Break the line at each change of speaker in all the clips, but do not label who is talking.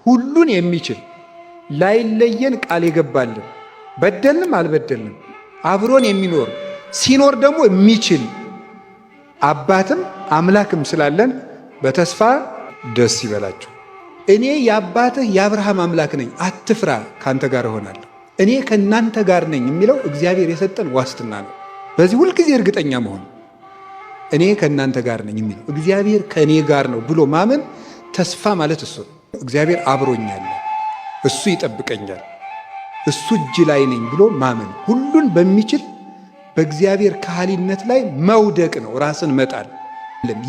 ሁሉን የሚችል ላይለየን ቃል የገባልን በደልንም አልበደልንም አብሮን የሚኖር ሲኖር ደግሞ የሚችል አባትም አምላክም ስላለን በተስፋ ደስ ይበላችሁ። እኔ የአባትህ የአብርሃም አምላክ ነኝ፣ አትፍራ፣ ካንተ ጋር እሆናለሁ፣ እኔ ከእናንተ ጋር ነኝ የሚለው እግዚአብሔር የሰጠን ዋስትና ነው። በዚህ ሁልጊዜ እርግጠኛ መሆን እኔ ከእናንተ ጋር ነኝ የሚለው እግዚአብሔር ከእኔ ጋር ነው ብሎ ማመን ተስፋ ማለት እሱ ነው። እግዚአብሔር አብሮኛል፣ እሱ ይጠብቀኛል፣ እሱ እጅ ላይ ነኝ ብሎ ማመን ሁሉን በሚችል በእግዚአብሔር ካህሊነት ላይ መውደቅ ነው፣ ራስን መጣል።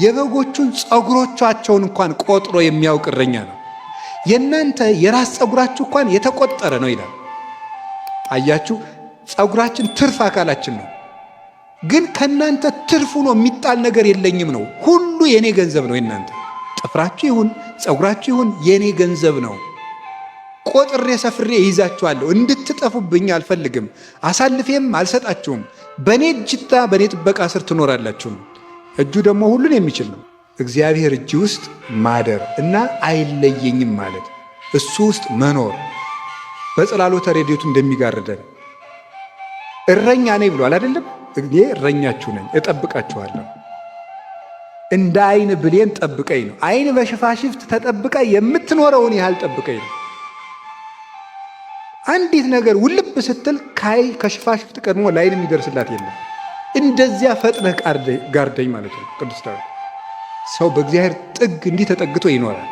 የበጎቹን ፀጉሮቻቸውን እንኳን ቆጥሮ የሚያውቅ እረኛ ነው። የእናንተ የራስ ፀጉራችሁ እንኳን የተቆጠረ ነው ይላል። አያችሁ፣ ፀጉራችን ትርፍ አካላችን ነው። ግን ከእናንተ ትርፉ ነው የሚጣል ነገር የለኝም ነው። ሁሉ የኔ ገንዘብ ነው። የእናንተ ጥፍራችሁ ይሁን ፀጉራችሁ ይሁን የኔ ገንዘብ ነው። ቆጥሬ ሰፍሬ ይዛችኋለሁ፣ እንድትጠፉብኝ አልፈልግም፣ አሳልፌም አልሰጣችሁም። በእኔ እጅታ በእኔ ጥበቃ ስር ትኖራላችሁ ነው። እጁ ደግሞ ሁሉን የሚችል ነው። እግዚአብሔር እጅ ውስጥ ማደር እና አይለየኝም ማለት እሱ ውስጥ መኖር በጽላሎተ ረድኤቱ እንደሚጋርደን እረኛ ነኝ ብሏል አይደለም? እኔ እረኛችሁ ነኝ፣ እጠብቃችኋለሁ፣ እንደ አይን ብሌን ጠብቀኝ ነው። አይን በሽፋሽፍት ተጠብቃ የምትኖረውን ያህል ጠብቀኝ ነው። አንዲት ነገር ውልብ ስትል ከሽፋሽፍት ቀድሞ ላይን የሚደርስላት የለም። እንደዚያ ፈጥነህ ጋርደኝ ማለት ነው። ቅዱስ ዳዊት ሰው በእግዚአብሔር ጥግ እንዲህ ተጠግቶ ይኖራል።